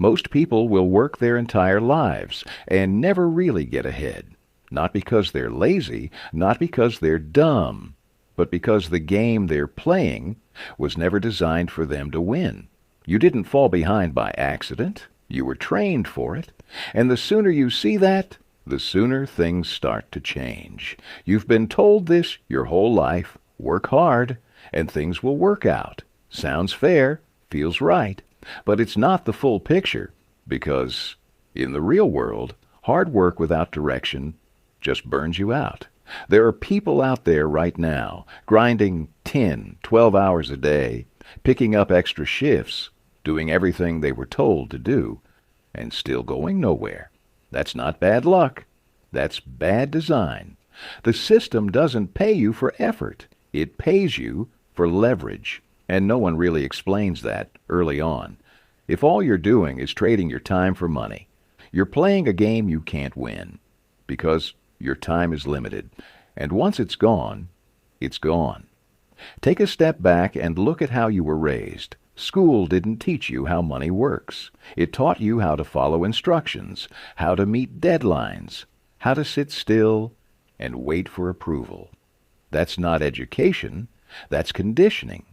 Most people will work their entire lives and never really get ahead. Not because they're lazy, not because they're dumb, but because the game they're playing was never designed for them to win. You didn't fall behind by accident. You were trained for it. And the sooner you see that, the sooner things start to change. You've been told this your whole life. Work hard, and things will work out. Sounds fair, feels right, but it's not the full picture, because in the real world, hard work without direction just burns you out. There are people out there right now grinding 10, 12 hours a day, picking up extra shifts, doing everything they were told to do, and still going nowhere. That's not bad luck. That's bad design. The system doesn't pay you for effort. It pays you for leverage, and no one really explains that early on. If all you're doing is trading your time for money, you're playing a game you can't win, because your time is limited, and once it's gone, it's gone. Take a step back and look at how you were raised. School didn't teach you how money works. It taught you how to follow instructions, how to meet deadlines, how to sit still and wait for approval. That's not education. That's conditioning.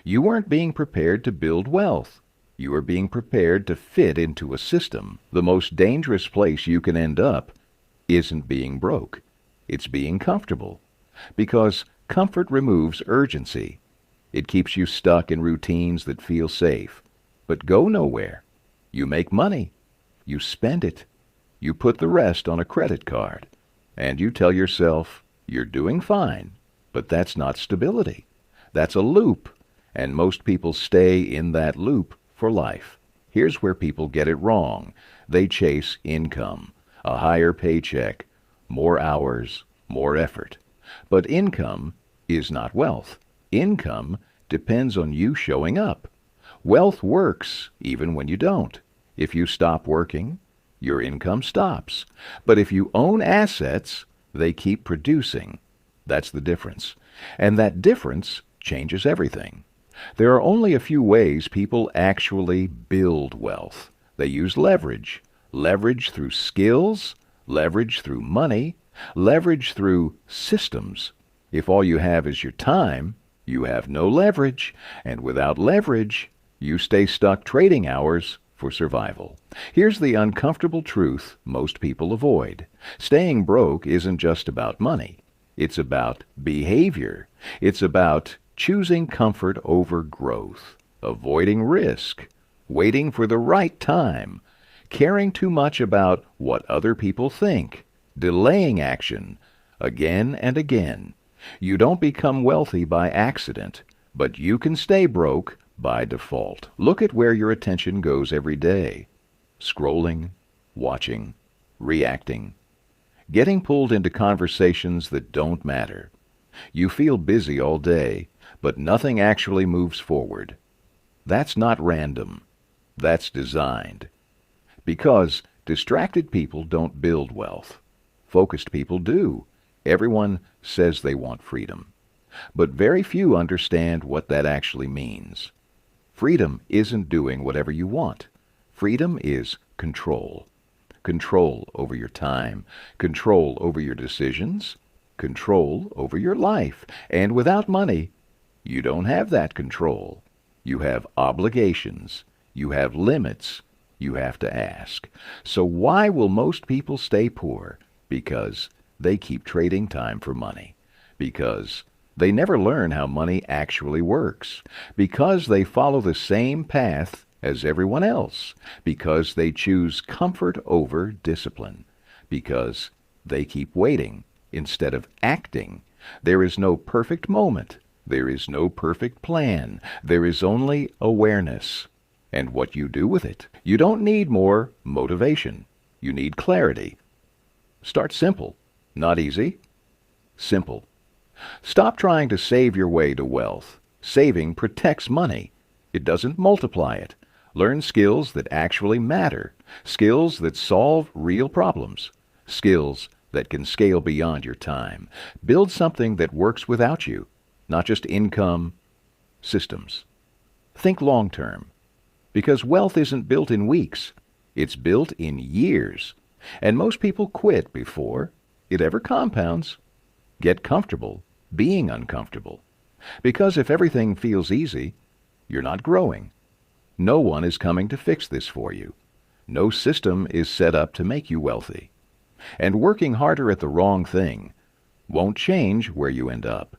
You weren't being prepared to build wealth. You were being prepared to fit into a system. The most dangerous place you can end up isn't being broke. It's being comfortable. Because comfort removes urgency. It keeps you stuck in routines that feel safe, but go nowhere. You make money. You spend it. You put the rest on a credit card. And you tell yourself you're doing fine. But that's not stability. That's a loop, and most people stay in that loop for life. Here's where people get it wrong. They chase income, a higher paycheck, more hours, more effort. But income is not wealth. Income depends on you showing up. Wealth works even when you don't. If you stop working, your income stops. But if you own assets, they keep producing. That's the difference. And that difference changes everything. There are only a few ways people actually build wealth. They use leverage. Leverage through skills, leverage through money, leverage through systems. If all you have is your time, you have no leverage. And without leverage, you stay stuck trading hours for survival. Here's the uncomfortable truth most people avoid. Staying broke isn't just about money. It's about behavior. It's about choosing comfort over growth, avoiding risk, waiting for the right time, caring too much about what other people think, delaying action again and again. You don't become wealthy by accident, but you can stay broke by default. Look at where your attention goes every day. Scrolling, watching, reacting, getting pulled into conversations that don't matter. You feel busy all day, but nothing actually moves forward. That's not random. That's designed. Because distracted people don't build wealth. Focused people do. Everyone says they want freedom. But very few understand what that actually means. Freedom isn't doing whatever you want. Freedom is control. Control over your time, control over your decisions, control over your life. And without money, you don't have that control. You have obligations. You have limits. You have to ask. So why will most people stay poor? Because they keep trading time for money. Because they never learn how money actually works. Because they follow the same path as everyone else, because they choose comfort over discipline, because they keep waiting instead of acting. There is no perfect moment. There is no perfect plan. There is only awareness and what you do with it. You don't need more motivation. You need clarity. Start simple. Not easy. Simple. Stop trying to save your way to wealth. Saving protects money. It doesn't multiply it. Learn skills that actually matter, skills that solve real problems, skills that can scale beyond your time. Build something that works without you, not just income, systems. Think long term. Because wealth isn't built in weeks. It's built in years. And most people quit before it ever compounds. Get comfortable being uncomfortable. Because if everything feels easy, you're not growing. No one is coming to fix this for you. No system is set up to make you wealthy. And working harder at the wrong thing won't change where you end up.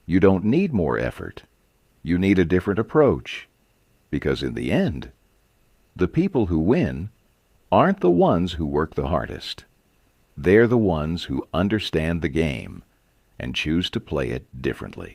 You don't need more effort. You need a different approach. Because in the end, the people who win aren't the ones who work the hardest. They're the ones who understand the game and choose to play it differently.